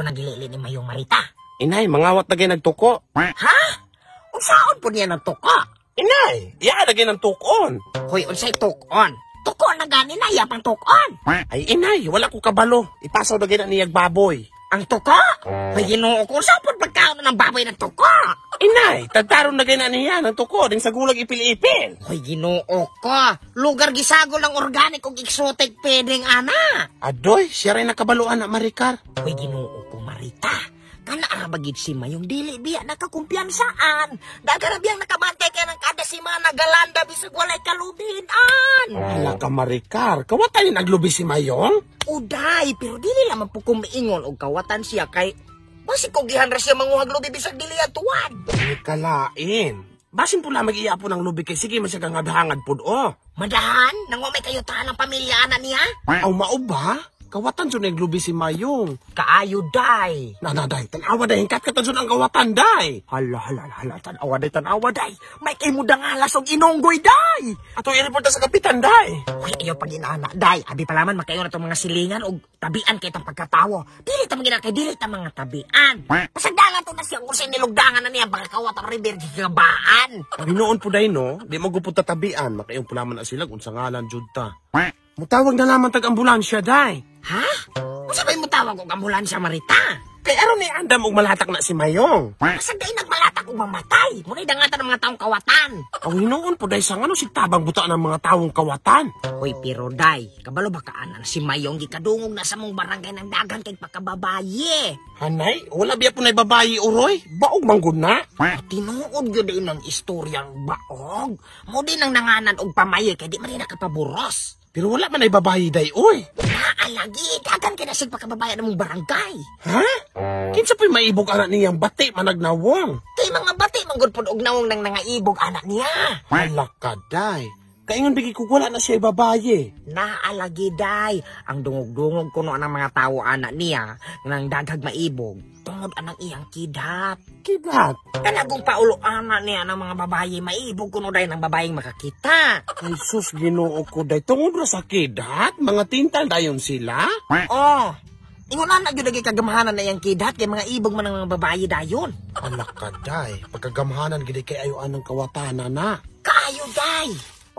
po nagilili ni Mayong Marita. Inay, mangawat na kayo nagtuko. Ha? Unsaon po niya nagtuko? Inay, iya na kayo ng tukon. Hoy, unsay tukon? Tuko na gani na, yapang tukon. Ay, inay, wala ko kabalo. Ipasaw na kayo na niyag baboy. Ang tuko? May ginoo ko, saan po pagkaon ng baboy ng tuko? Inay, tagtaron na kayo na niya ng tuko. Din sa gulag ipil-ipil. Hoy, ginoo ko. Lugar gisagol ng organic ug exotic pwedeng ana. Adoy, siya rin nakabaluan na Maricar. Hoy, ginoo ko, Marita. Kana arabagid si Mayong dili biya nakakumpiyansaan. Dagara biyang nakabantay kay ng kada semana galanda bisag walay kalubinan. Hala ka Maricar, kawatan yung naglubi si Mayong? Uday, pero dili lamang po kumiingon og kawatan siya kay basi kog gihan ra siya manguhag lubi bisag dili atuan. Ay, kalain. Basin po lang mag-iya po ng lubi kay sige masya kang adhangad po o. Madahan, nang may kayo ng pamilya ana niya? Aw, mao ba? Kawatan dyan naglubi si Mayong. Kaayo, day. Nanaday, tanawa day. Hingkat ka dyan ang kawatan, day. Hala, tanawa, day. May kay mo dangalas og inonggoy, day. Ato i-reporta sa kapitan, day. Uy, ayaw pag inana, day. Abi pa laman, makayo na itong mga silingan og tabian kay itong pagkatawo. Dili ta magina kay dili ta mga tabian. Pasagdangan to na siya kung siya nilugdangan na niya baka kawatang river gigabaan. Panginoon po day, no? Di mo gupot tatabian. Makayong pulaman na sila kung sa ngalan, Judta. Mutawag na naman tag-ambulansya, day. Ha? Kung sabay mo tawag og ambulansya, Marita? Kay aron ni andam og malatak na si Mayong. Pasagday nagmalatak og mamatay. Muna'y dangatan ng mga taong kawatan. Aw, hinoon po day sa ngano si tabang buta ng mga taong kawatan. Hoy, pero day, kabalo ba kaanan si Mayong gikadungog na sa mong barangay ng dagan kay pagkababaye. Hanay, wala biya po na babayi, uroy. Baog manggod na. Tinuod yun din ng istoryang baog. Mo din ang nanganan og pamaye kay di man rin nakapaburos. Pero wala man ay babayi, day, oy. Naalagi, dagan ka na sig pagkababayan ng mong barangay. Ha? Kinsa po'y maibog anak niyang bati managnawang? Kay mga bati, manggod po og nawong nang nangaibog anak niya. Hala ka, day. Kaingon bigi ko wala na siya babaye. Naalagi, day. Ang dungog-dungog kuno ng mga tao anak niya nang daghag maibog. Tungod anang iyang kidhat. Kidat? Kanagong paulo anak niya ng mga babaye maibog kuno day ng babayeng makakita. Ay sus, ginoo ko, day. Tungod ra sa kidat? Mga tintal dayon sila? Oh, ingunan na gyud kagamahanan na iyang kidhat kay mga ibog man ng mga babaye dayon. Anak ka, day. Pagkagamhanan gid kay ayo anang kawatanan na. Kaayo, day.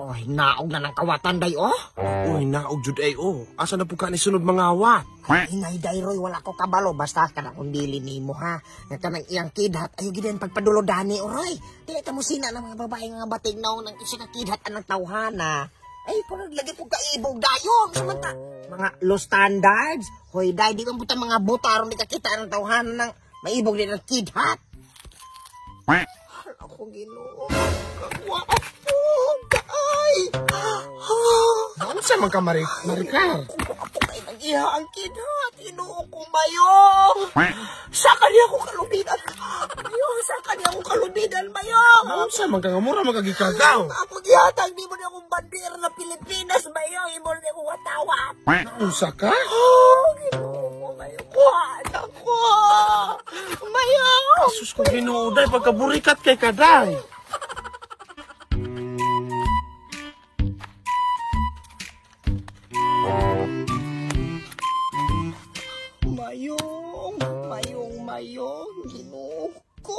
Oy, naog na ng kawatan, day, oh. Uy, naog jud ay oh. Asa na po ka ni sunod mga awat? Inay, day, Roy, wala ko kabalo. Basta ka na kung dili nimo, ha. Nga ka ng iyang kidhat, ayaw gidin pagpadulo dani, oh, Roy. Dili ka mo sina ng mga babae nga batig naong ng isinakidhat anang tawhana. Ay, kung naglagi po kaibog dayon. Samanta, mga low standards. Hoy, day, di ka buta mga buta aron di ka kita ang tawhana ng maibog din ang kidhat. Ako, Ginoo. Kagwa ako, day. Ano sa mga Maricar? Ako kayo nag-iha ang kidhat. Ginoo ko mayong. Sa kanya ko kalubidan. Mayong, sa kanya ko kalubidan, mayong. Ano sa mga mura magagikagaw? Ako gihatag, di mo na akong bandera na Pilipinas, mayong. Imo na akong watawat. Nausa ka? Oh, Ginoo ko, mayong. Kuhaan ako. Mayong. Sus ko ginoo, day. Pagkaburikat kay kaday. Mayong, Ginoo ko.